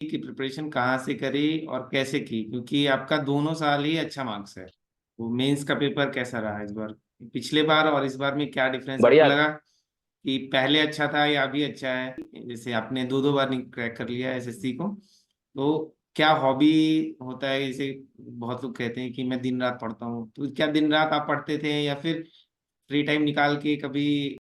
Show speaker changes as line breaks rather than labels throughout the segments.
की प्रिपरेशन कहाँ से करी और कैसे की, क्योंकि आपका दोनों साल ही अच्छा मार्क्स है। वो मेंस का पेपर कैसा रहा इस बार, पिछले बार और इस बार में क्या डिफरेंस आपको
बढ़िया।
लगा कि पहले अच्छा था या अभी अच्छा है? जैसे आपने दो दो बार क्रैक कर लिया एसएससी को, तो क्या हॉबी होता है? जैसे बहुत लोग कहते हैं कि मैं दिन रात पढ़ता हूँ, तो क्या दिन रात आप पढ़ते थे या फिर फ्री टाइम निकाल के कभी?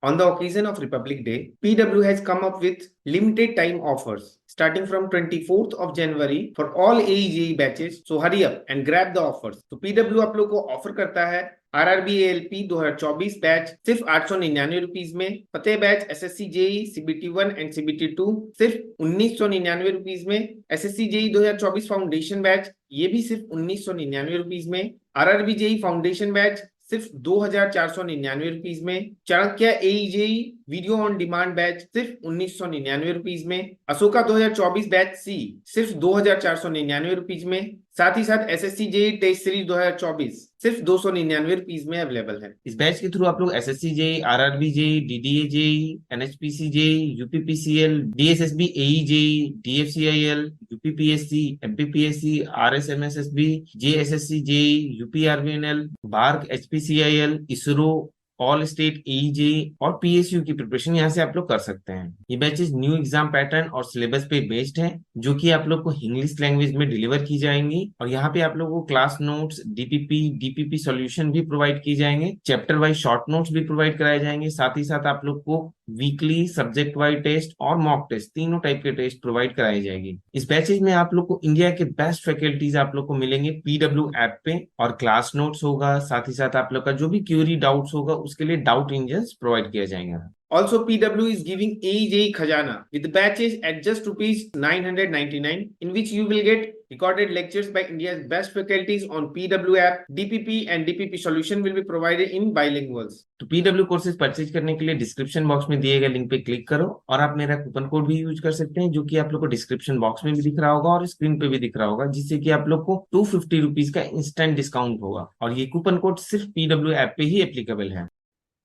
On the occasion of Republic Day, PW has come up with limited time offers starting from 24th of January for all AEJE batches. So hurry up and grab the offers. तो PW आप लोग को offer करता है RRB ALP 2024 batch सिर्फ 899 rupees में, Fateh batch SSC JE CBT 1 and CBT 2 सिर्फ 1999 rupees में, SSC JE 2024 फाउंडेशन बैच ये भी सिर्फ 1999 रुपीज में, RRB JE फाउंडेशन बैच सिर्फ 2499 रुपीज में, Chanakya एईजेई video on demand batch सिर्फ 1999 रुपीज में, अशोका 2024 बैच सी सिर्फ 2499 रुपीज में, साथ ही साथ एसएससी जेई टेस्ट सीरीज 2024 सिर्फ 299 रुपीज में अवेलेबल है। इस बैच के थ्रू आप लोग SSC JE, RRB JE, DDA JE, NHPC JE, UPPCL, DSSB AE JE, DFCIL, UPPSC, MPPSC, RSMSSB, JSSC JE, UPRBNL, BARC, HPCIL, ISRO, all state AEJ और PSU की preparation यहाँ से आप लोग कर सकते हैं। ये बैचेस न्यू एग्जाम पैटर्न और सिलेबस पे बेस्ड हैं, जो कि आप लोग को इंग्लिश लैंग्वेज में डिलीवर की जाएंगी, और यहाँ पे आप लोगों को क्लास नोट्स, डीपीपी सॉल्यूशन भी प्रोवाइड किए जाएंगे, चैप्टर वाइज शॉर्ट नोट्स भी प्रोवाइड कराए जाएंगे, साथ ही साथ आप लोग को वीकली सब्जेक्ट वाइज टेस्ट और मॉक टेस्ट तीनों टाइप के टेस्ट प्रोवाइड कराई जाएगी। इस बैचेज में आप लोग को इंडिया के बेस्ट फैकल्टीज आप लोग को मिलेंगे पीडब्ल्यू ऐप पे, और क्लास नोट्स होगा, साथ ही साथ आप लोग का जो भी क्यूरी डाउट्स होगा उसके लिए डाउट इंजन्स प्रोवाइड किया जाएगा। Also, PW is giving AEJ Khajana with batches at just rupees 999, in which you will get recorded lectures by India's best faculties on PW app. DPP and DPP solution will be provided in bilinguals. तो PW courses purchase करने के लिए description box में दिए गए link पे click करो, और आप मेरा कूपन कोड भी यूज कर सकते हैं, जो कि आप लोग को डिस्क्रिप्शन बॉक्स में भी दिख रहा होगा और स्क्रीन पे भी दिख रहा होगा, जिससे कि आप लोग को 250 रुपीज का इंस्टेंट डिस्काउंट होगा, और ये कूपन कोड सिर्फ PW ऐप पे ही एप्लीकेबल है।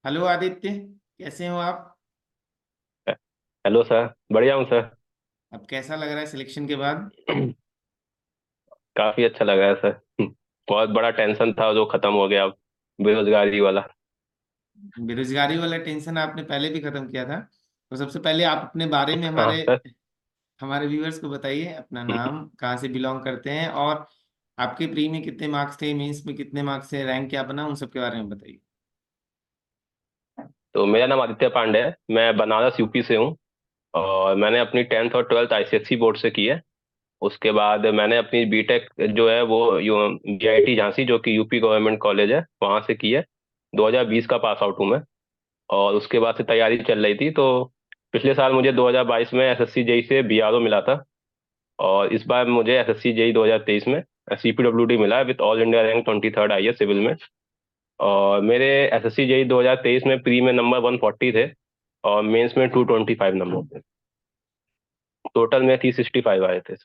हेलो आदित्य, कैसे हो आप?
हेलो सर, बढ़िया हूँ सर।
अब कैसा लग रहा है सिलेक्शन के बाद?
काफी अच्छा लगा है सर। बहुत बड़ा टेंशन था जो खत्म हो गया अब, बेरोजगारी वाला।
बेरोजगारी वाला टेंशन आपने पहले भी खत्म किया था। तो सबसे पहले आप अपने बारे में
हाँ
हमारे
सर।
हमारे व्यूअर्स को बताइए, अपना नाम, कहाँ से बिलोंग करते हैं, और आपके प्री में कितने मार्क्स थे, मेंस में कितने मार्क्स थे, रैंक क्या बना, उन सब के बारे में बताइए।
तो मेरा नाम आदित्य पांडे है, मैं बनारस यूपी से हूँ। और मैंने अपनी 10th और 12th आईसीएसई बोर्ड से की है। उसके बाद मैंने अपनी बीटेक जो है वो बीआईटी झांसी, जो कि यूपी गवर्नमेंट कॉलेज है, वहाँ से की है। 2020 का पास आउट हूँ मैं। और उसके बाद से तैयारी चल रही थी, तो पिछले साल मुझे 2022 में एसएससी जेई से बीआरओ मिला था। और इस बार मुझे एसएससी जेई 2023 में सीपीडब्ल्यूडी मिला है with all India rank 23rd आई है सिविल में। और मेरे एसएससी जेई 2023 में प्री में नंबर 140 थे, और मेंस में 225 नंबर थे। टोटल में 365 आए थे।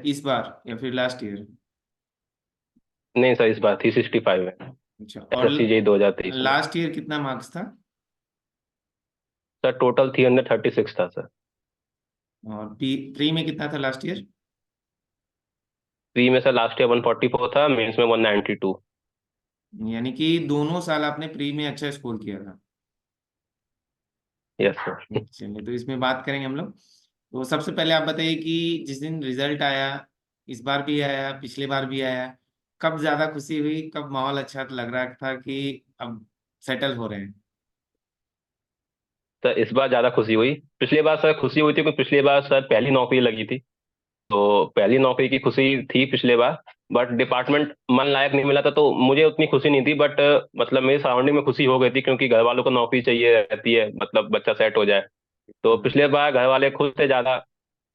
इस बार या फिर लास्ट ईयर?
नहीं सर, इस बार 365 है
अच्छा, और
एसएससी जेई 2023 में।
लास्ट ईयर कितना मार्क्स था?
सर टोटल 336 था सर।
और प्री में कितना था लास्ट ईयर?
प्री में सर लास्ट ईयर 144 था, मेंस में 192।
यानी कि दोनों साल आपने प्री में अच्छा स्कोर किया था।
Yes sir.
चलिए, तो इसमें बात करेंगे हम लोग। तो सबसे पहले आप बताइए कि जिस दिन रिजल्ट आया, इस बार भी आया, पिछले बार भी आया, कब ज्यादा खुशी हुई, कब माहौल अच्छा लग रहा था कि अब सेटल हो रहे हैं?
सर इस बार ज्यादा खुशी हुई। पिछली बार सर खुशी हुई थी क्योंकि पिछली बार सर पहली नौकरी लगी थी। तो पहली नौकरी की खुशी थी पिछले बार। बट डिपार्टमेंट मन लायक नहीं मिला था, तो मुझे उतनी खुशी नहीं थी। बट मतलब मेरी सराउंडिंग में खुशी हो गई थी, क्योंकि घर वालों को नौकरी चाहिए रहती है, मतलब बच्चा सेट हो जाए। तो
हाँ।
पिछले बार घर वाले खुश थे ज्यादा,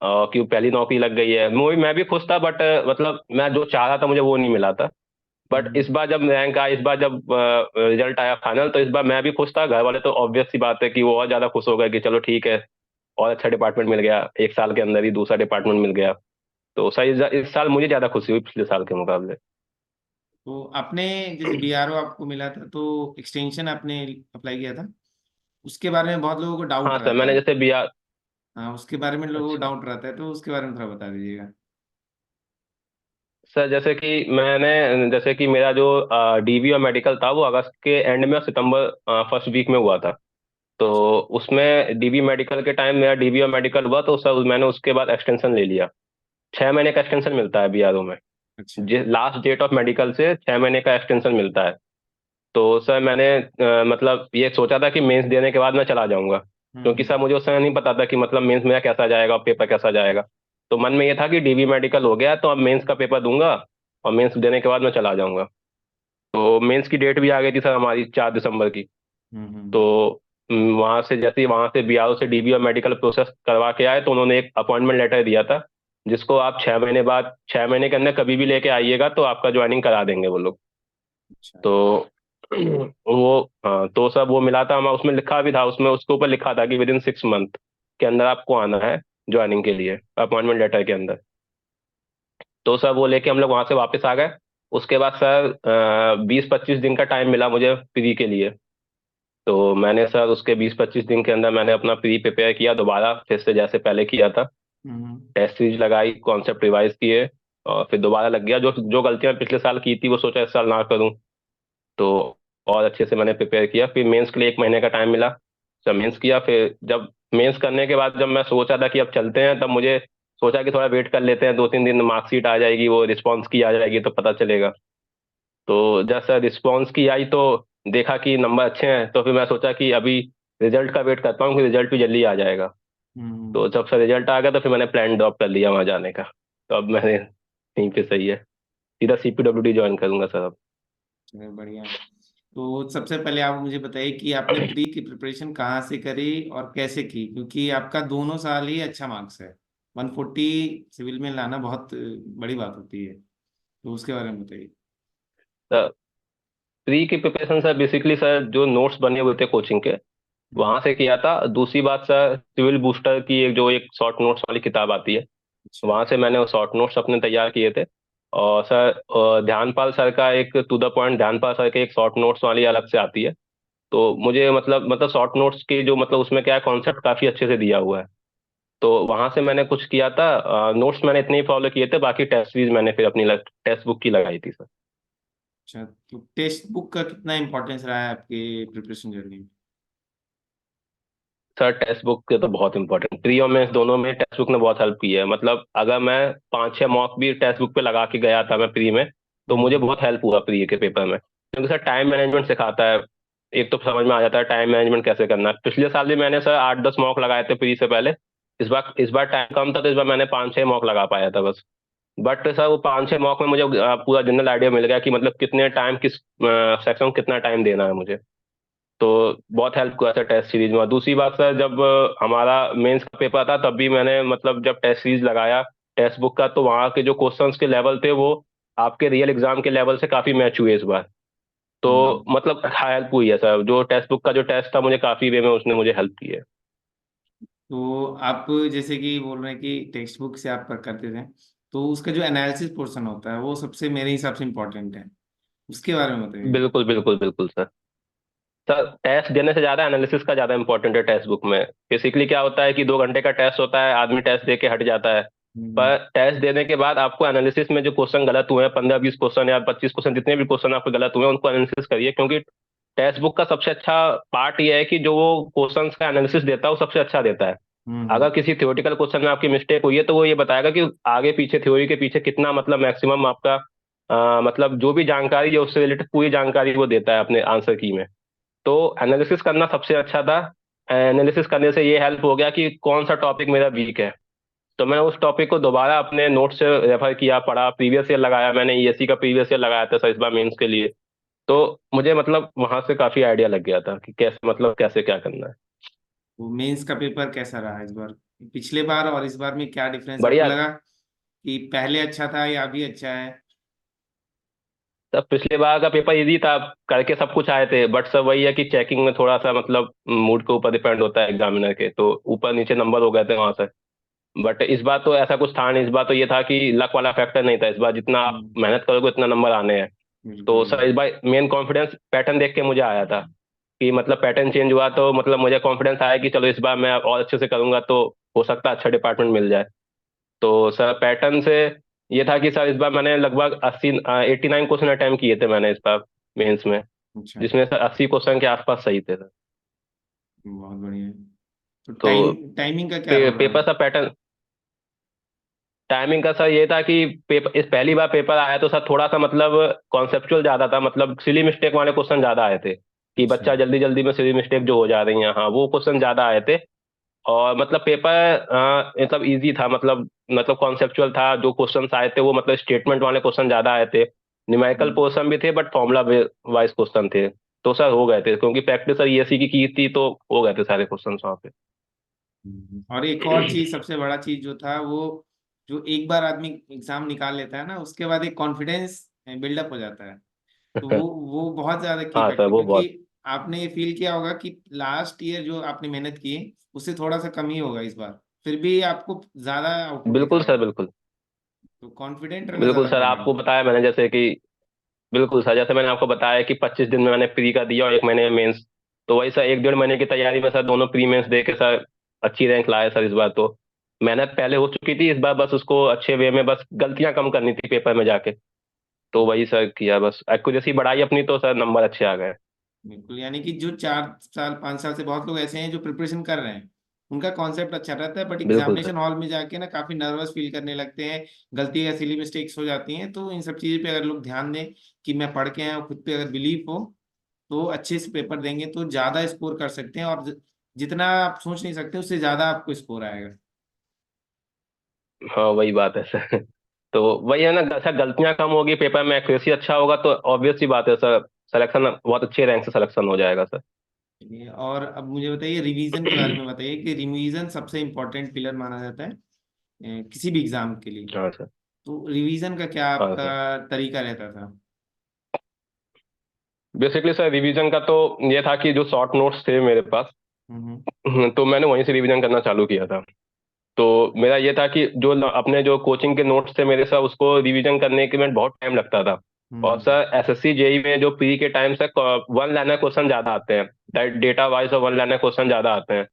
कि पहली नौकरी लग गई है। मैं भी खुश था, बट मतलब मैं जो चाह रहा था मुझे वो नहीं मिला था। बट
हम्म।
इस बार जब रैंक आया, इस बार जब रिजल्ट आया फाइनल, तो इस बार मैं भी खुश था। घर वाले तो ऑब्वियस सी बात है कि वो और ज्यादा खुश हो गए कि चलो ठीक है, और अच्छा डिपार्टमेंट मिल गया, एक साल के अंदर ही दूसरा डिपार्टमेंट मिल गया। तो सही, इस साल मुझे ज्यादा खुशी हुई पिछले साल के मुकाबले।
तो आपने, जैसे बीआरओ आपको मिला था, तो एक्सटेंशन आपने अप्लाई किया था? उसके बारे में बहुत लोगों को डाउट
हाँ सर,
रहता
मैंने
है।
जैसे बी आर।
हाँ, उसके बारे में लोगों को
अच्छा
डाउट रहता है, तो उसके बारे में थोड़ा बता दीजिएगा।
सर, जैसे कि मैंने, जैसे कि मेरा जो डीवी और मेडिकल था वो अगस्त के एंड में और सितंबर फर्स्ट वीक में हुआ था। तो उसमें डीवी मेडिकल के टाइम मेरा डीवी और मेडिकल हुआ, तो सर मैंने उसके बाद एक्सटेंशन ले लिया। 6 महीने का एक्सटेंशन मिलता है बीआरओ में।
अच्छा।
लास्ट डेट ऑफ मेडिकल से 6 महीने का एक्सटेंशन मिलता है। तो सर मैंने मतलब ये सोचा था कि मेंस देने के बाद मैं चला जाऊंगा, क्योंकि
हम्म।
सर मुझे उस समय नहीं पता था कि मतलब मेंस मेरा कैसा जाएगा और पेपर कैसा जाएगा। तो मन में ये था कि डीवी मेडिकल हो गया तो अब मेंस का पेपर दूंगा और मेंस देने के बाद मैं चला जाऊंगा। तो मेंस की डेट भी आ गई थी सर हमारी 4 दिसंबर की। तो वहां से, जैसे ही वहां से बीआरओ से डीबी और मेडिकल प्रोसेस करवा के आए, तो उन्होंने एक अपॉइंटमेंट लेटर दिया था, जिसको आप 6 महीने बाद, 6 महीने के अंदर कभी भी लेके आइएगा तो आपका ज्वाइनिंग करा देंगे वो लोग।
अच्छा।
तो वो, हाँ, तो सब वो मिला था, हम उसमें लिखा भी था, उसमें उसके ऊपर लिखा था कि विद इन 6 मंथ के अंदर आपको आना है ज्वाइनिंग के लिए, अपॉइंटमेंट लेटर के अंदर। तो सर वो लेके हम लोग वहां से वापस आ गए। उसके बाद सर 20-25 दिन का टाइम मिला मुझे प्री के लिए। तो मैंने सर उसके 20-25 दिन के अंदर मैंने अपना प्री प्रिपेयर किया दोबारा, फिर से जैसे पहले किया था।
हम्म।
टेस्ट सीरीज लगाई, कॉन्सेप्ट रिवाइज किए, और फिर दोबारा लग गया। जो जो गलतियां पिछले साल की थी वो सोचा इस साल ना करूं। तो और अच्छे से मैंने प्रिपेयर किया। फिर मेंस के लिए 1 महीने का टाइम मिला। जब मेंस किया, फिर जब मेंस करने के बाद जब मैं सोचा था कि अब चलते हैं, तब मुझे सोचा कि थोड़ा वेट कर लेते हैं, 2-3 दिन मार्कशीट आ जाएगी, वो रिस्पॉन्स की आ जाएगी तो पता चलेगा। तो जैसा रिस्पॉन्स की आई तो देखा कि नंबर अच्छे हैं, तो फिर मैं सोचा कि अभी रिजल्ट का वेट करता हूँ कि रिजल्ट भी जल्दी आ जाएगा।
हम्म।
तो जब से रिजल्ट आ गया तो फिर मैंने प्लान ड्रॉप कर लिया वहाँ जाने का। तो अब मैंने यहीं पे सही है, सीधा सीपीडब्ल्यूडी ज्वाइन करूंगा सर अब।
चलिए, बढ़िया। तो सबसे पहले आप मुझे बताइए कि आपने प्री की प्रिपरेशन कहाँ से करी और कैसे की, क्योंकि आपका दोनों साल ही अच्छा मार्क्स है। 140 सिविल में लाना बहुत बड़ी बात होती है, तो उसके बारे में बताइए।
सर प्री की प्रिपरेशन सर बेसिकली सर जो नोट्स बने हुए थे कोचिंग के,
हम्म।
वहां से किया था। दूसरी बात सर, सिविल बूस्टर की एक जो एक शॉर्ट नोट्स वाली किताब आती है,
अच्छा।
वहां से मैंने वो शॉर्ट नोट्स अपने तैयार किए थे। और सर ध्यानपाल सर का एक to the point, Dhyanpal sir के एक शॉर्ट नोट्स वाली अलग से आती है। तो मुझे मतलब शॉर्ट नोट्स के जो मतलब उसमें क्या है, कॉन्सेप्ट काफी अच्छे से दिया हुआ है। तो वहां से मैंने कुछ किया था। नोट्स मैंने इतने ही फॉलो किए थे, बाकी टेस्ट सीरीज मैंने फिर अपनी टेक्स्ट बुक की लगाई थी सर।
अच्छा, तो टेक्स्ट बुक का कितना इम्पोर्टेंस रहा है आपके प्रिपरेशन जर्नी में?
सर टेक्स्ट बुक के तो बहुत इंपॉर्टेंट, प्री और मेंस दोनों में टेक्स्ट बुक ने बहुत हेल्प की है। मतलब अगर मैं 5-6 मॉक भी टेक्स्ट बुक पे लगा के गया था मैं प्री में, तो मुझे
हम्म।
बहुत हेल्प हुआ प्री के पेपर में, क्योंकि सर टाइम मैनेजमेंट सिखाता है। एक तो समझ में आ जाता है टाइम मैनेजमेंट कैसे करना है। पिछले साल भी मैंने सर 8-10 मॉक लगाए थे प्री से पहले। इस बार टाइम कम था, तो इस बार मैंने 5-6 मॉक लगा पाया था बस। बट सर वो 5-6 मॉक में मुझे पूरा जनरल आइडिया मिल गया कि मतलब कितने टाइम किस सेक्शन को कितना टाइम देना है मुझे। तो बहुत हेल्प हुआ था टेस्ट सीरीज में। और दूसरी बात सर, जब हमारा मेंस का पेपर था तब भी मैंने मतलब जब टेस्ट सीरीज लगाया टेक्स्ट बुक का, तो वहाँ के जो क्वेश्चंस के लेवल थे वो आपके रियल एग्जाम के लेवल से काफी मैच हुए इस बार। तो
हम्म।
मतलब हेल्प हुई है सर, जो टेक्स्ट बुक का जो टेस्ट था मुझे काफी वे में उसने मुझे हेल्प की है।
तो आप जैसे कि बोल रहे हैं कि टेक्स्ट बुक से आप करते थे, तो उसका जो एनालिसिस पोर्शन होता है वो सबसे मेरे हिसाब से इम्पोर्टेंट है, उसके बारे में बताइए।
बिल्कुल बिल्कुल बिल्कुल सर। सर टेस्ट देने से ज्यादा एनालिसिस का ज्यादा इंपॉर्टेंट है टेक्स्ट बुक में। बेसिकली क्या होता है कि 2 घंटे का टेस्ट होता है, आदमी टेस्ट दे के हट जाता है।
हम्म।
पर टेस्ट देने के बाद आपको एनालिसिस में जो क्वेश्चन गलत हुए हैं, 15-20 क्वेश्चन या 25 क्वेश्चन, जितने भी क्वेश्चन आपके गलत हुए हैं उनको एनालिसिस करिए। क्योंकि टेक्स्ट बुक का सबसे अच्छा पार्ट ये है कि जो वो क्वेश्चंस का एनालिसिस देता है वो सबसे अच्छा देता है।
हम्म।
अगर किसी थ्योरेटिकल क्वेश्चन में आपकी मिस्टेक हुई है, तो वो ये बताएगा कि आगे पीछे थ्योरी के पीछे कितना मतलब मैक्सिमम आपका मतलब जो भी जानकारी है उससे रिलेटेड पूरी जानकारी वो देता है अपने आंसर की में। तो एनालिसिस करना सबसे अच्छा था। एनालिसिस करने से ये हेल्प हो गया कि कौन सा टॉपिक मेरा वीक है। तो मैंने उस टॉपिक को दोबारा अपने नोट से रेफर किया, पढ़ा, प्रीवियस ईयर लगाया, मैंने ईएससी का प्रीवियस ईयर लगाया था सर इस बार मेंस के लिए। तो मुझे मतलब वहां से काफी आइडिया लग गया था कि कैसे मतलब कैसे क्या करना है।
तो मेंस का पेपर कैसा रहा इस बार? पिछले बार और इस बार में क्या डिफरेंस आपको
बढ़िया।
लगा, कि पहले अच्छा था या अभी अच्छा है?
तब पिछले बार का पेपर इजी था, करके सब कुछ आए थे, बट सब वही है कि चेकिंग में थोड़ा सा मतलब मूड के ऊपर डिपेंड होता है एग्जामिनर के, तो ऊपर नीचे नंबर हो गए थे वहां से। बट इस बार तो ऐसा कुछ था नहीं। इस बार तो ये था कि लक वाला फैक्टर नहीं था, इस बार जितना आप
हम्म।
मेहनत करोगे उतना नंबर आने हैं।
बिल्कुल
तो सर
बिल्कुल।
इस बार मेन कॉन्फिडेंस पैटर्न देख के मुझे आया था। कि मतलब पैटर्न चेंज हुआ तो मतलब मुझे कॉन्फिडेंस आया कि चलो इस बार मैं और अच्छे से करूंगा तो हो सकता है अच्छा डिपार्टमेंट मिल जाए। तो सर पैटर्न से ये था कि सर इस बार मैंने लगभग 89 क्वेश्चन अटेम्प्ट किए थे मैंने इस बार मेंस में,
अच्छा,
जिसमें सर 80 क्वेश्चन के आसपास सही थे सर।
बहुत बढ़िया है। तो
तो
टाइमिंग का क्या रोल रहा?
पेपर सा पैटर्न टाइमिंग का सर ये था कि पेपर इस पहली बार पेपर आया तो सर थोड़ा सा मतलब कॉन्सेप्चुअल ज्यादा था, मतलब सिली मिस्टेक वाले क्वेश्चन ज्यादा आए थे कि
अच्छा।
बच्चा जल्दी जल्दी में सिली मिस्टेक जो हो जा रही है, हाँ वो क्वेश्चन ज्यादा आए थे। और मतलब पेपर मतलब इजी था, मतलब कॉन्सेप्चुअल था, जो क्वेश्चन आए थे वो मतलब स्टेटमेंट वाले क्वेश्चन ज्यादा आए थे। न्यूमेरिकल
हम्म,
पोर्शन भी थे बट फॉर्मूला वाइज क्वेश्चन थे। तो सर हो गए थे क्योंकि प्रैक्टिस सर ईएससी की थी तो हो गए थे सारे क्वेश्चन वहाँ पे।
और एक और चीज, सबसे बड़ा चीज जो था वो, जो एक बार आदमी एग्जाम निकाल लेता है ना, उसके बाद एक कॉन्फिडेंस बिल्डअप हो जाता है। तो वो बहुत ज्यादा की
हाँ सर
फैक्टर,
वो
क्योंकि
बहुत।
आपने ये फील किया होगा कि लास्ट ईयर जो आपने मेहनत की है उससे थोड़ा सा कम ही होगा इस बार, फिर भी आपको ज्यादा आउटपुट
बिल्कुल सर
दिखाएगा।
बिल्कुल।
तो कॉन्फिडेंट रहना
बिल्कुल
ज्यादा
सर
जरूरी है।
आपको बताया मैंने जैसे कि बिल्कुल सर जैसे मैंने आपको बताया कि 25 दिन में मैंने प्री का दिया और 1 महीने में मेंस। तो वही सर 1 डेढ़ महीने की तैयारी में सर दोनों प्री मेंस दे के सर अच्छी रैंक लाया सर इस बार तो। मेहनत पहले हो चुकी थी, इस बार बस उसको अच्छे वे में बस गलतियां कम करनी थी पेपर में जाके। तो वही सर किया, बस एक्यूरेसी बढ़ाई अपनी तो सर नंबर अच्छे आ गए।
बिल्कुल, यानी कि जो 4 साल 5 साल से बहुत लोग ऐसे हैं जो प्रिपरेशन कर रहे हैं, उनका कॉन्सेप्ट अच्छा रहता है, बट
बिल्कुल सर।
एग्जामिनेशन हॉल में जाके ना काफी नर्वस फील करने लगते हैं, गलती या सिली मिस्टेक्स हो जाती हैं। तो इन सब चीज़ पे अगर लोग ध्यान दें कि मैं पढ़ के आया हूँ, खुद पे अगर बिलीव हो, तो अच्छे से पेपर देंगे तो ज्यादा स्कोर कर सकते हैं। और जितना आप सोच नहीं सकते उससे ज्यादा आपको स्कोर आएगा।
हाँ वही बात है सर। तो वही है ना सर, गलतियां कम होगी पेपर में, एक्यूरेसी अच्छा होगा तो ऑब्वियस सी बात है सर, सिलेक्शन बहुत अच्छे रैंक से सिलेक्शन हो जाएगा सर।
चलिए, और अब मुझे बताइए रिवीजन के बारे में बताइए कि रिवीजन सबसे इम्पोर्टेंट पिलर माना जाता है किसी भी एग्जाम के लिए।
हाँ सर।
तो रिवीजन का क्या
हाँ
आपका
सर।
तरीका रहता था?
बेसिकली सर रिवीजन का तो ये था कि जो शॉर्ट नोट्स थे मेरे पास,
हम्म।
तो मैंने वहीं से रिवीजन करना चालू किया था। तो मेरा ये था कि अपने जो कोचिंग के नोट्स थे मेरे साथ उसको रिवीजन करने के में बहुत टाइम लगता था। और
हम्म।
सर एसएससी जेई में जो प्री के टाइम से वन लाइनर क्वेश्चन ज्यादा आते हैं, डेटा वाइज और वन लाइनर क्वेश्चन ज्यादा आते हैं।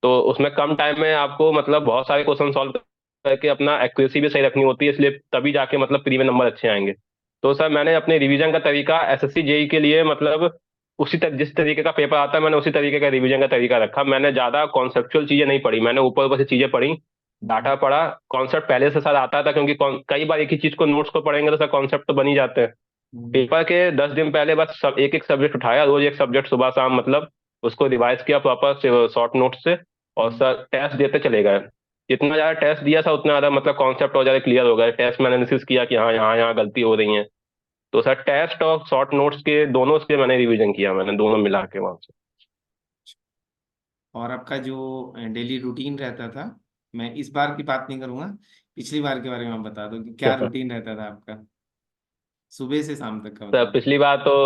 तो उसमें कम टाइम में आपको मतलब बहुत सारे क्वेश्चन सॉल्व करके अपना एक्यूरेसी भी सही रखनी होती है, इसलिए तभी जाके मतलब प्री में नंबर अच्छे आएंगे। तो सर मैंने अपने रिवीजन का तरीका एसएससी जेई के लिए मतलब जिस तरीके का पेपर आता है मैंने उसी तरीके का रिवीजन का तरीका रखा। मैंने ज्यादा कॉन्सेप्चुअल चीजें नहीं पढ़ी, मैंने ऊपर ऊपर से चीजें पढ़ी, डाटा
हम्म।
पढ़ा। कॉन्सेप्ट पहले से सर आता था क्योंकि कई बार एक ही चीज को नोट्स को पढ़ेंगे तो सर कॉन्सेप्ट तो बन ही जाते हैं।
हम्म।
पेपर के 10 दिन पहले बस सब एक एक सब्जेक्ट उठाया, रोज एक सब्जेक्ट सुबह शाम मतलब उसको रिवाइज किया प्रॉपर शॉर्ट नोट से। और
हम्म।
सर टेस्ट देते चले गए। जितना ज्यादा टेस्ट दिया था उतना ज्यादा मतलब कॉन्सेप्ट और ज्यादा क्लियर हो गया, टेस्ट में एनालिसिस किया कि हाँ यहाँ यहाँ गलती हो रही है। तो सर टेस्ट और शॉर्ट नोट्स के दोनों के मैंने रिवीजन किया, मैंने दोनों मिला के वहां से।
और आपका जो डेली रूटीन रहता था, मैं इस बार की बात नहीं करूंगा, पिछली बार के बारे में आप बता दो कि क्या रूटीन रहता था आपका, सुबह से शाम तक का
सर
बता दो।
पिछली बार तो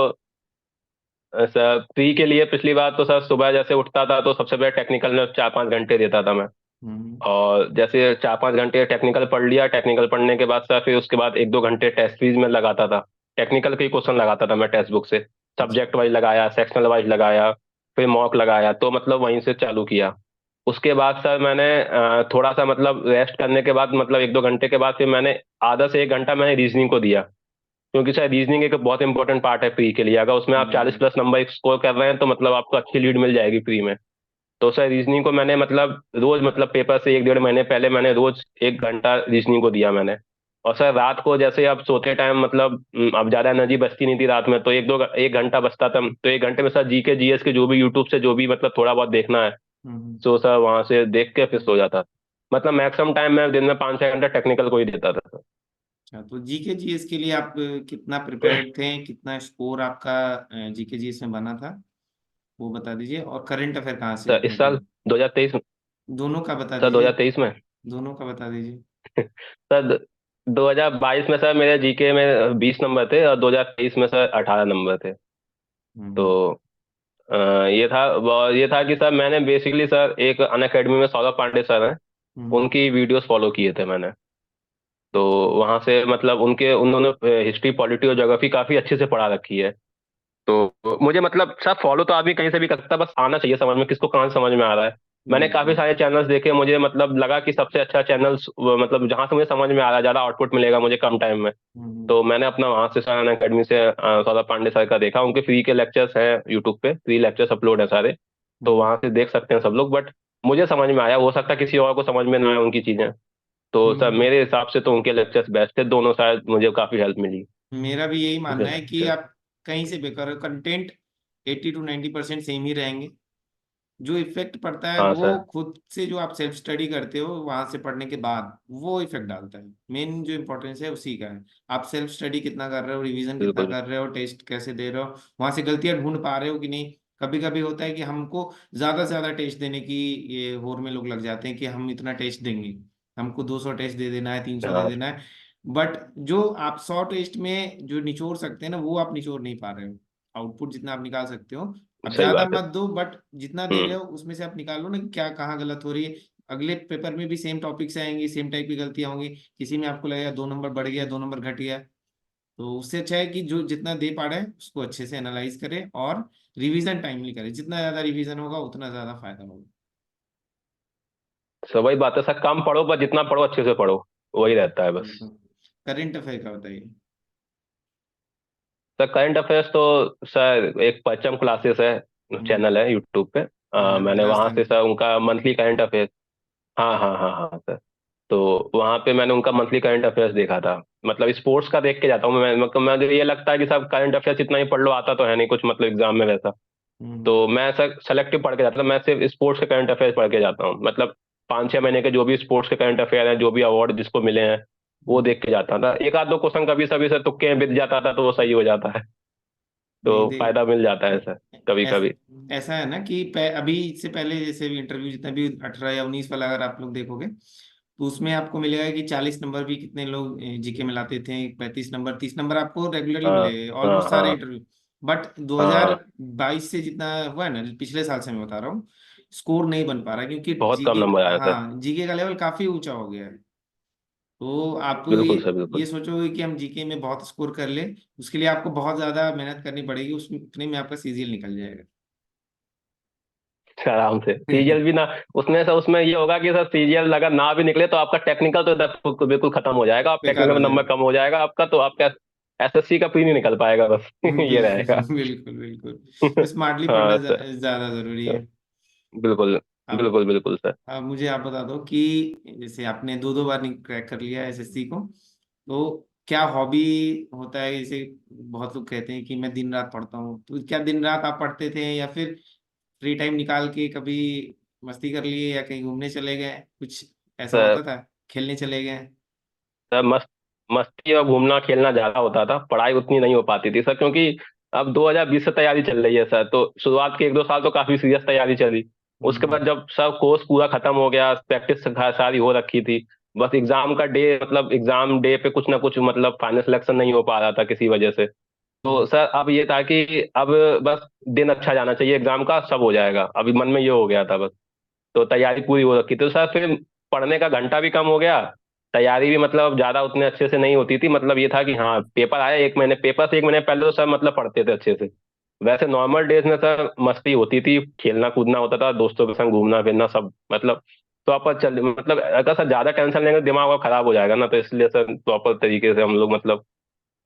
सर प्री के लिए पिछली बार तो सर सुबह जैसे उठता था तो सबसे पहले टेक्निकल में 4 5 घंटे देता था मैं।
हम्म।
और जैसे 4 5 घंटे टेक्निकल पढ़ लिया, टेक्निकल पढ़ने के बाद सर फिर उसके बाद 1 2 घंटे टेस्ट सीरीज में लगाता था। टेक्निकल के ही क्वेश्चन लगाता था मैं टेक्स्ट बुक से,
अच्छा।
सब्जेक्ट वाइज लगाया, सेक्शनल वाइज लगाया, फिर मॉक लगाया, तो मतलब वहीं से चालू किया। उसके बाद सर मैंने थोड़ा सा मतलब रेस्ट करने के बाद मतलब 1 2 घंटे के बाद फिर मैंने आधा से 1 घंटा मैंने रीजनिंग को दिया। क्योंकि सर रीजनिंग एक बहुत इंपॉर्टेंट पार्ट है प्री के लिए, अगर उसमें आप 40 प्लस नंबर स्कोर कर रहे हैं तो मतलब आपको अच्छी लीड मिल जाएगी प्री में। तो सर रीजनिंग को मैंने मतलब रोज मतलब पेपर से 1 डेढ़ महीने पहले मैंने रोज 1 घंटा रीजनिंग को दिया मैंने। और सर रात को जैसे अब सोते टाइम मतलब अब ज्यादा एनर्जी बचती नहीं थी रात में, तो 1 घंटा बचता था, तो 1 घंटे में सर जीके जीएस के जो भी यूट्यूब से जो भी मतलब थोड़ा बहुत देखना है,
हम्म।
तो सर वहां से देख के फिर सो जाता था। मतलब मैक्सिमम टाइम मैं दिन में 5 6 घंटा टेक्निकल को ही देता था
अच्छा, तो जीके जीएस के लिए आप कितना प्रिपेयर्ड थे, कितना स्कोर आपका जीके जीएस में बना था, वो बता दीजिए। और करंट अफेयर कहाँ से
सर
अपने
इस साल
थे?
2023 में।
दोनों का बता
सर
दीजिए।
2023 में।
दोनों का बता दीजिए।
सर 2022 में सर मेरे जीके में 20 नंबर थे और 2023 में सर 18 नंबर थे। तो
हम्म।
अ, ये था कि सर मैंने बेसिकली सर एक अन अकेडमी में सौरभ पांडे सर हैं,
हम्म।
उनकी वीडियोस फॉलो किए थे मैंने। तो वहां से मतलब उन्होंने हिस्ट्री पॉलिटी और ज्योग्राफी काफी अच्छे से पढ़ा रखी है। तो मुझे मतलब सब फॉलो तो आदमी कहीं से भी कर सकता है, बस आना चाहिए समझ में, किसको कहाँ समझ में आ रहा है। मैंने काफी
बिल्कुल।
सारे चैनल्स देखे, मुझे मतलब लगा कि सबसे अच्छा चैनल्स मतलब जहां से मुझे समझ में आ रहा है, ज्यादा आउटपुट मिलेगा मुझे कम टाइम में,
हम्म।
तो मैंने अपना वहां से सर अकेडमी से सौरभ पांडे सर का देखा। उनके फ्री के लेक्चर्स हैं यूट्यूब पे, फ्री लेक्चर्स अपलोड है सारे, तो
हम्म।
वहां से देख सकते हैं सब लोग। बट मुझे समझ में आया, हो सकता है किसी और को समझ में ना आए उनकी चीजें, तो सर
हम्म।
मेरे हिसाब से तो उनके लेक्चर्स बेस्ट थे दोनों, शायद मुझे काफी हेल्प मिली
मेरा भी यही
उनके
मानना है कि
लेक्चर।
आप कहीं से भी करो, कंटेंट 80 to 90% सेम ही रहेंगे। जो इफेक्ट पड़ता है
हाँ
वो
सर।
खुद से, जो आप सेल्फ स्टडी करते हो वहां से पढ़ने के बाद, वो इफेक्ट डालता है। मेन जो इम्पोर्टेंस है उसी का है। आप सेल्फ स्टडी कितना कर रहे हो, रिवीजन कितना
बिल्कुल।
कर रहे हो, टेस्ट कैसे दे रहे हो, वहां से गलतियां ढूंढ पा रहे हो कि नहीं। कभी कभी होता है कि हमको ज्यादा से ज्यादा टेस्ट देने की ये होड़ में लोग लग जाते हैं कि हम इतना टेस्ट देंगे, हमको 200 टेस्ट दे देना है, 300 दे
हाँ
देना है। बट जो आप 100 टेस्ट में जो निचोड़ सकते हैं ना, वो आप निचोड़ नहीं पा रहे हो। आउटपुट जितना आप निकाल सकते हो, अब
सही
ज्यादा
बात है।
मत दो, बट जितना दे रहे
हम्म।
हो उसमें से आप निकालो ना कि क्या कहाँ गलत हो रही है। अगले पेपर में भी सेम टॉपिक्स आएंगे, सेम टाइप की गलतियां होंगी, किसी में आपको लगेगा 2 नंबर बढ़ गया, 2 नंबर घट गया। तो उससे अच्छा है कि जो जितना दे पा रहे हैं उसको अच्छे से एनालाइज करें, और रिवीजन टाइमली करें। जितना ज्यादा रिवीजन होगा उतना ज्यादा फायदा होगा।
सब वही बात है सर, कम पढ़ो पर जितना पढ़ो अच्छे से पढ़ो, वही रहता है बस।
करंट अफेयर का बताइए।
सर करंट अफेयर्स तो सर एक परचम क्लासेस है,
हम्म,
चैनल है यूट्यूब पे, मैंने वहां
राजस्थान
से
की।
सर उनका मंथली करंट अफेयर्स, हाँ हाँ हाँ हाँ सर, तो वहां पे मैंने उनका मंथली करंट अफेयर्स देखा था। मतलब स्पोर्ट्स का देख के जाता हूँ मैं, मतलब मुझे ये लगता है कि सब करंट अफेयर्स इतना ही पढ़ लो, आता तो है नहीं कुछ मतलब एग्जाम में वैसा।
हम्म।
तो मैं सर सेलेक्टिव पढ़ के जाता था, मैं सिर्फ स्पोर्ट्स के करंट अफेयर्स पढ़ के जाता हूँ। मतलब 5-6 महीने के जो भी स्पोर्ट्स के करंट अफेयर हैं, जो भी अवार्ड जिसको मिले हैं, वो
हम्म।
देख के जाता था। एक आध दो क्वेश्चन कभी सभी से तुक्के में बिक जाता था, तो वो सही हो जाता है, तो
नहीं देख,
फायदा मिल जाता है सर कभी
ऐस,
कभी।
ऐसा है ना कि अभी से पहले जैसे भी इंटरव्यू, जितना भी 18 या 19 वाला अगर आप लोग देखोगे, तो उसमें आपको मिलेगा कि 40 नंबर भी कितने लोग जीके में लाते थे, 35 नंबर, 30 नंबर आपको रेगुलरली
हाँ
मिलेगा
हाँ
ऑलमोस्ट सारे
हाँ
इंटरव्यू। बट
हाँ।
2022 से जितना हुआ है ना, पिछले साल से मैं बता रहा हूँ, स्कोर नहीं बन पा रहा क्योंकि
बहुत कम
जीके,
नंबर आया सर।
हाँ जीके का लेवल काफी ऊंचा हो गया है। तो आप
बिल्कुल सर
ये
बिल्कुल।
सोचोगे कि हम जीके में बहुत स्कोर कर ले, उसके लिए आपको बहुत ज्यादा मेहनत करनी पड़ेगी, उसमें उतने में आपका सीजीएल निकल जाएगा।
आराम से सीरियल भी ना, उसमें सर उसमें ये होगा कि सर सीरियल अगर ना भी निकले तो आपका टेक्निकल तो इधर बिल्कुल खत्म हो जाएगा, आप
बेकार
टेक्निकल
हो
में नंबर
जाएगा।
कम हो जाएगा आपका, तो आपका एसएससी का प्री नहीं निकल पाएगा बस ये रहेगा।
बिल्कुल बिल्कुल बिल्कुल, स्मार्टली पढ़ना
हाँ सर।
ज्यादा जरूरी है।
बिल्कुल
अब
बिल्कुल बिल्कुल सर।
अब मुझे आप बता दो कि जैसे आपने 2 2 बार क्रैक कर लिया एसएससी को, तो क्या हॉबी होता है? जैसे बहुत लोग कहते हैं कि मैं दिन रात पढ़ता हूँ, तो क्या दिन रात आप पढ़ते थे, या फिर फ्री टाइम निकाल के कभी मस्ती कर लिए, या कहीं घूमने चले गए, कुछ ऐसा
सर
होता था, खेलने चले गए?
सर मस्ती और घूमना खेलना ज्यादा होता था, पढ़ाई उतनी नहीं हो पाती थी सर, क्योंकि अब 2020 से तैयारी चल रही है सर, तो शुरुआत के 1-2 साल तो काफी सीरियस तैयारी चली। उसके
हम्म।
बाद जब सब कोर्स पूरा खत्म हो गया, प्रैक्टिस सारी हो रखी थी, बस एग्जाम का डे, मतलब एग्जाम डे पे कुछ ना कुछ मतलब फाइनल सिलेक्शन नहीं हो पा रहा था किसी वजह से। तो
हम्म।
सर अब ये था कि अब बस दिन अच्छा जाना चाहिए एग्जाम का, सब हो जाएगा, अभी मन में ये हो गया था बस। तो तैयारी पूरी हो रखी, तो सर फिर पढ़ने का घंटा भी कम हो गया, तैयारी भी मतलब ज्यादा उतने अच्छे से नहीं होती थी। मतलब ये था कि हाँ पेपर आया 1 महीने, पेपर से 1 महीने पहले तो सर मतलब पढ़ते थे अच्छे से। वैसे नॉर्मल डेज में सर मस्ती होती थी, खेलना कूदना होता था, दोस्तों के संग घूमना फिरना सब मतलब प्रॉपर चल, मतलब अगर सर ज्यादा टेंशन लेंगे दिमाग और खराब हो जाएगा ना, तो इसलिए सर प्रॉपर तरीके से हम लोग मतलब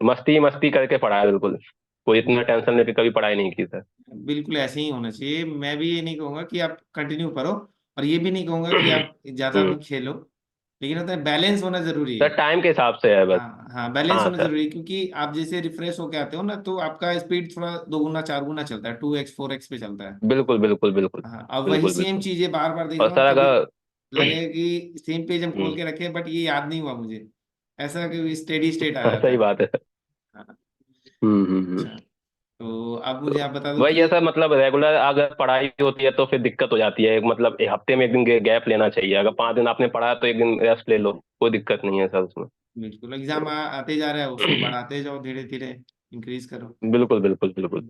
मस्ती मस्ती करके पढ़ाया बिल्कुल, कोई इतना टेंशन लेके कभी पढ़ाई नहीं की सर।
बिल्कुल ऐसे ही होना चाहिए। मैं भी ये नहीं कहूंगा कि आप कंटिन्यू करो, और ये भी नहीं कहूंगा कि आप ज्यादा
हम्म।
में खेलो, लेकिन होता है बैलेंस होना जरूरी है।
सर टाइम के हिसाब से है बस।
हाँ हाँ, बैलेंस
हाँ
होना
सर।
जरूरी है, क्योंकि आप जैसे रिफ्रेश होके आते हो ना, तो आपका स्पीड थोड़ा 2 गुना 4 गुना चलता है, 2x 4x पे चलता है।
बिल्कुल बिल्कुल बिल्कुल।
हाँ, अब वही
बिल्कुल
सेम
बिल्कुल।
चीजें बार बार देख
और
रहा हूँ,
सर
कभी
अगर
लगेगा कि सेम पेज हम खोल
हम्म।
के रखे, बट ये याद नहीं हुआ मुझे, ऐसा कि स्टेडी स्टेट आ जाता
सही
है।
बात है।
हाँ।
हम्म।
अच्छा, तो अब मुझे
तो
आप बता दो
वही
कि
है सर, मतलब रेगुलर अगर पढ़ाई होती है तो फिर दिक्कत हो जाती है, मतलब एक हफ्ते में 1 दिन गैप लेना चाहिए, अगर 5 दिन आपने पढ़ा है तो 1 दिन रेस्ट ले लो, कोई दिक्कत नहीं है सर उसमें।
बिल्कुल, एग्जाम
तो
आते जा रहा है, उसको बढ़ाते जाओ, धीरे धीरे इंक्रीज करो।
बिल्कुल बिल्कुल बिल्कुल।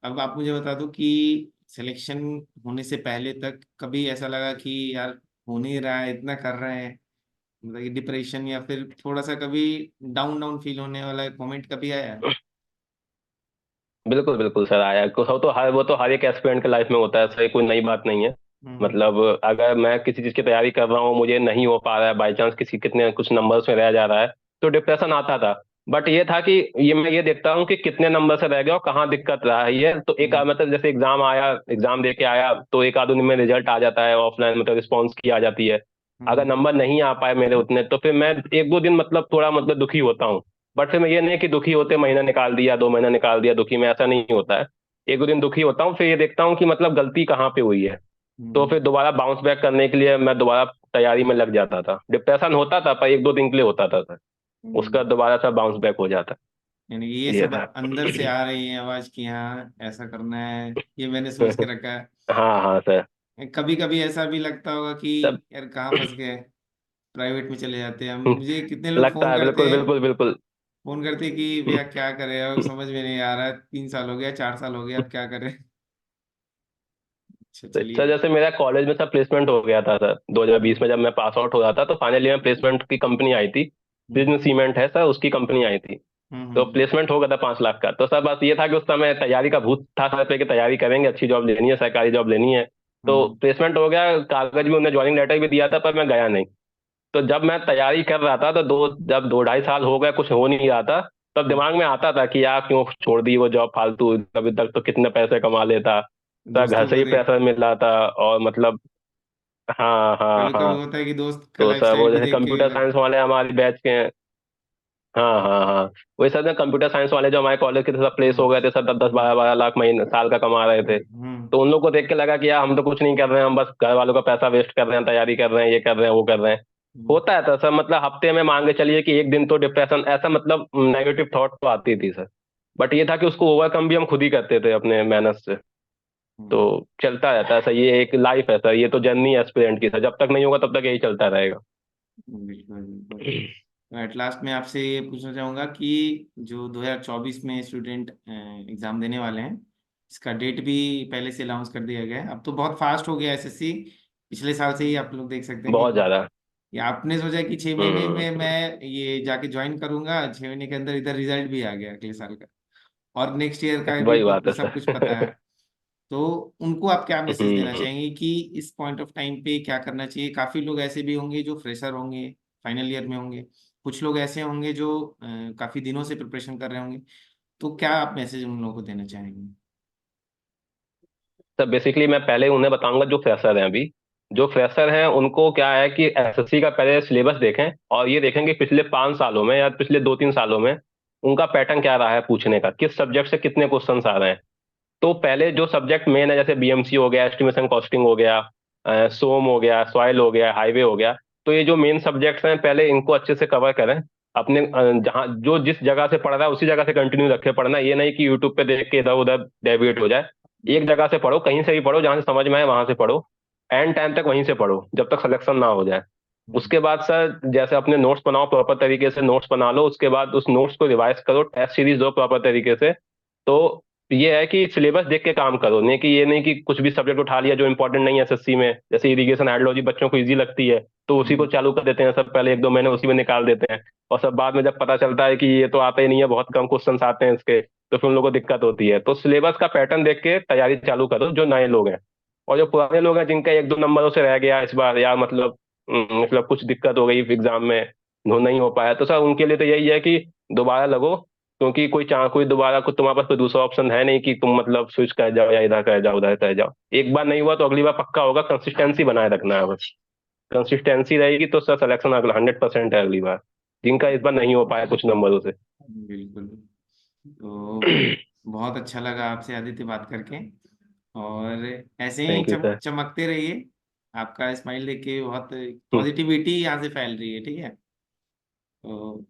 अब आप मुझे बता दो कि सिलेक्शन होने से पहले तक कभी ऐसा लगा कि यार हो नहीं रहा है, इतना कर रहे हैं, मतलब कि डिप्रेशन, या फिर थोड़ा सा कभी डाउन डाउन फील होने वाला मोमेंट कभी आया?
बिल्कुल बिल्कुल सर आया। वो तो हर एक एस्पिरेंट के लाइफ में होता है, ऐसा कोई नई बात नहीं है।
हम्म।
मतलब अगर मैं किसी चीज की तैयारी कर रहा हूँ, मुझे नहीं हो पा रहा है, बाई चांस किसी कितने कुछ नंबर्स में रह जा रहा है, तो डिप्रेशन आता था। बट ये था कि ये मैं ये देखता हूँ कि कितने नंबर से रह गया और कहाँ दिक्कत रहा है। ये तो एक
हम्म।
मतलब जैसे एग्जाम आया, एग्जाम दे के आया तो एक आध दिन में रिजल्ट आ जाता है, ऑफलाइन मतलब रिस्पॉन्स की आ जाती है। अगर
हम्म।
नंबर नहीं आ पाए मेरे उतने, तो फिर मैं एक दो दिन मतलब थोड़ा मतलब दुखी होता हूँ। बट फिर मैं ये नहीं कि दुखी होते महीना निकाल दिया, 2 महीना निकाल दिया दुखी में, ऐसा नहीं होता है। एक दो दिन दुखी होता हूँ, फिर ये देखता हूँ कि मतलब गलती कहाँ पे हुई है। तो
हम्म।
फिर दोबारा बाउंस बैक करने के लिए मैं दोबारा तैयारी में लग जाता था। डिप्रेशन होता था पर एक दो दिन के लिए होता था सर, उसका
हम्म।
दोबारा सा बाउंस बैक हो जाता।
यानी ये
ये
सब
था।
अंदर से आ रही है आवाज की, हाँ ऐसा करना है, ये मैंने सोच के रखा
हाँ हाँ सर।
है। कभी कभी ऐसा भी लगता होगा कि
तब
यार कहाँ फंस गए, प्राइवेट में चले जाते हैं। मुझे कितने लोग
लगता
फोन
है,
करते
बिल्कुल
हैं,
बिल्कुल बिल्कुल।
फोन करते हैं कि भैया क्या करें, अब समझ में नहीं आ रहा है, 3 साल हो गया, 4 साल हो गया, अब क्या करें। अच्छा
सर
चलिए।
जैसे मेरा कॉलेज में सर प्लेसमेंट हो गया था सर, 2020
हम्म।
में जब मैं पास आउट हो रहा था तो फाइनल ईयर में प्लेसमेंट की कंपनी आई थी।
हम्म।
प्रिज्म सीमेंट है सर, उसकी कंपनी आई थी। तो
हम्म।
प्लेसमेंट हो गया था 5 लाख का। तो सर बस ये था कि उस समय तैयारी का भूत था सर पे कि तैयारी करेंगे, अच्छी जॉब लेनी है, सरकारी जॉब लेनी है। तो
हम्म।
प्लेसमेंट हो गया, कागज भी उन्हें ज्वाइनिंग लेटर भी दिया था, पर मैं गया नहीं। तो जब मैं तैयारी कर रहा था तो जब 2 ढाई साल हो गए कुछ हो नहीं रहा था, तब
हम्म।
दिमाग में आता था कि यार क्यों छोड़ दी वो जॉब फालतू, अभी तक तो कितने पैसे कमा लेता। सर घर
दोस्तों
से
को
ही
देख,
पैसा मिल रहा था और मतलब हाँ हाँ
कभी कभी
हाँ।
होता है कि दोस्त का
तो सर
लाइफस्टाइल
वो
भी
जैसे
देख के
कंप्यूटर
लग।
साइंस वाले हमारी बैच के हैं। हाँ हाँ हाँ। वही सर ना, कंप्यूटर साइंस वाले जो हमारे कॉलेज के थे सब प्लेस
हम्म।
हो गए थे सर, 10 10 12 12 लाख महीने साल का कमा रहे थे।
हम्म।
तो उन लोग को देख के लगा कि यार हम तो कुछ नहीं कर रहे हैं, हम बस घर वालों का पैसा वेस्ट कर रहे हैं, तैयारी कर रहे हैं, ये कर रहे हैं वो कर रहे हैं।
हम्म।
होता है तो सर मतलब हफ्ते में मान के चलिए कि एक दिन तो डिप्रेशन ऐसा मतलब नेगेटिव थॉट तो आती थी सर। बट ये था कि उसको ओवरकम भी हम खुद ही करते थे अपने मेहनत से। तो
हम्म।
चलता रहता है सर, ये एक लाइफ है सर, ये तो जर्नी है एस्पिरेंट की सर, जब तक नहीं होगा तब तक यही चलता रहेगा।
बिल्कुल बिल्कुल। तो एट लास्ट मैं आपसे ये पूछना चाहूँगा कि जो 2024 में स्टूडेंट एग्ज़ाम देने वाले हैं, इसका डेट भी पहले से अनाउंस कर दिया गया है। अब तो बहुत फास्ट हो गया एसएससी, पिछले साल से ही आप लोग देख सकते हैं
बहुत
कि
ज्यादा।
ये आपने सोचा कि 6 महीने
हम्म।
में मैं ये जाके ज्वाइन करूंगा, 6 महीने के अंदर इधर रिजल्ट भी आ गया अगले साल का, और नेक्स्ट ईयर का भी
वही बात है
सब कुछ पता
सर।
है। तो उनको आप क्या मैसेज देना
हम्म।
चाहेंगे कि इस पॉइंट ऑफ टाइम पे क्या करना चाहिए? काफी लोग ऐसे भी होंगे जो फ्रेशर होंगे, फाइनल ईयर में होंगे, कुछ लोग ऐसे होंगे जो काफी दिनों से प्रिपरेशन कर रहे होंगे, तो क्या आप मैसेज उन लोगों को देना चाहेंगे?
सर बेसिकली मैं पहले उन्हें बताऊंगा जो फ्रेशर हैं अभी, जो फ्रेशर हैं उनको क्या है कि एसएससी का पहले सिलेबस देखें और ये देखें कि पिछले 5 सालों में या पिछले 2 3 सालों में उनका पैटर्न क्या रहा है पूछने का, किस सब्जेक्ट से कितने क्वेश्चंस आ रहे हैं। तो पहले जो सब्जेक्ट मेन है, जैसे बीएमसी हो गया, एस्टिमेशन कॉस्टिंग हो गया, सोम हो गया, सॉइल हो गया, हाईवे हो गया, तो ये जो मेन सब्जेक्ट्स हैं पहले इनको अच्छे से कवर करें। अपने जहाँ जो जिस जगह से पढ़ रहा है उसी जगह से कंटिन्यू रखे पढ़ना, ये नहीं कि यूट्यूब पे देख के इधर उधर डेविएट हो जाए। एक जगह से पढ़ो, कहीं से भी पढ़ो, जहां से समझ में आए वहां से पढ़ो, एंड टाइम तक वहीं से पढ़ो जब तक सिलेक्शन ना हो जाए।
हम्म।
उसके बाद सर जैसे अपने नोट्स बनाओ, प्रॉपर तरीके से नोट्स बना लो, उसके बाद उस नोट्स को रिवाइज करो, टेस्ट सीरीज दो प्रॉपर तरीके से। तो ये है कि सिलेबस देख के काम करो, नहीं कि ये नहीं कि कुछ भी सब्जेक्ट उठा लिया जो इंपॉर्टेंट नहीं है एसएससी में, जैसे इरिगेशन हाइड्रोलॉजी बच्चों को इजी लगती है तो उसी को
हम्म।
चालू कर देते हैं सब, पहले 1 2 महीने उसी में निकाल देते हैं। और सब बाद में जब पता चलता है कि ये तो आता ही नहीं है, बहुत कम क्वेश्चन आते हैं इसके, तो फिर उन लोगों को दिक्कत होती है। तो सिलेबस का पैटर्न देख के तैयारी चालू करो जो नए लोग हैं। और जो पुराने लोग हैं जिनका एक दो नंबरों से रह गया इस बार, या मतलब मतलब कुछ दिक्कत हो गई एग्जाम में, नहीं हो पाया, तो सर उनके लिए तो यही है कि दोबारा लगो। क्योंकि कोई दोबारा कुछ तुम्हारे पास कोई दूसरा ऑप्शन है नहीं कि तुम मतलब स्विच कर जाओ या इधर कर जाओ उधर कर जाओ। एक बार नहीं हुआ तो अगली बार पक्का होगा, कंसिस्टेंसी बनाए रखना है बस। कंसिस्टेंसी रहेगी तो सर सिलेक्शन अगला 100% है अगली बार, जिनका इस बार नहीं हो पाया कुछ नंबरों से।
बिल्कुल। तो बहुत अच्छा लगा आपसे आदित्य बात करके, और ऐसे ही
थैंक यू सर।
चमकते रहिए। आपका स्माइल देख के बहुत पॉजिटिविटी यहाँ से फैल रही है, ठीक है? तो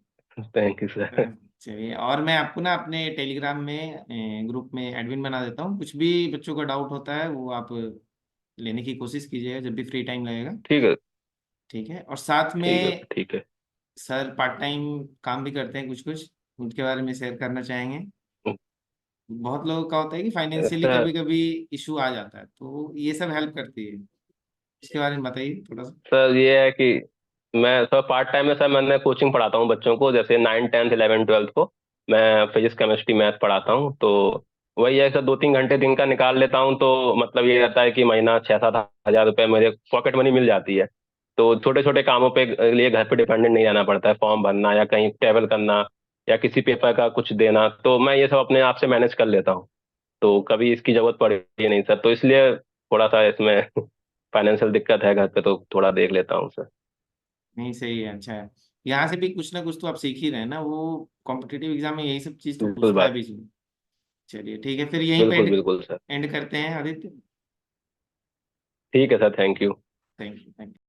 थैंक यू
अ,
सर।
चलिए, और मैं आपको ना अपने टेलीग्राम में ग्रुप में एडमिन बना देता हूँ। कुछ भी बच्चों का डाउट होता है वो आप लेने की कोशिश कीजिएगा जब भी फ्री टाइम लगेगा,
ठीक है।
ठीक है? और साथ
ठीक है
में
सर। ठीक है।
सर पार्ट टाइम काम भी करते हैं कुछ कुछ, उनके बारे में शेयर करना चाहेंगे? बहुत लोगों का होता है कि फाइनेंशियली
सर
कभी कभी इशू आ जाता है, तो ये सब हेल्प करती है, इसके बारे में बताइए थोड़ा सा।
सर ये है कि मैं सर पार्ट टाइम में सर मैंने कोचिंग पढ़ाता हूँ बच्चों को, जैसे 9 10 11 12 को। मैं फिजिक्स केमिस्ट्री मैथ पढ़ाता हूँ। तो वही है सर, 2-3 घंटे दिन का निकाल लेता हूँ तो मतलब ये रहता है कि महीना 6-7 हज़ार रुपये मेरे पॉकेट मनी मिल जाती है। तो छोटे छोटे कामों पे लिए घर पे डिपेंडेंट नहीं रहना पड़ता है, फॉर्म भरना या कहीं ट्रेवल करना या किसी पेपर का कुछ देना, तो मैं ये सब अपने आप से मैनेज कर लेता हूँ। तो कभी इसकी जरूरत पड़ी नहीं सर, तो इसलिए थोड़ा सा इसमें फाइनेंशियल दिक्कत है घर पे, तो थोड़ा देख लेता हूँ सर।
नहीं सही है, अच्छा है। यहाँ से भी कुछ ना कुछ तो आप सीख ही रहे हैं ना, वो कॉम्पिटिटिव एग्जाम में यही सब चीज तो
बिल्कुल
पूछता है
बात।
भी। चलिए ठीक है, फिर यहीं पे
बिल्कुल
एंड
बिल्कुल सर।
एंड करते हैं आदित्य।
ठीक है sir, thank you.
Thank you, thank you.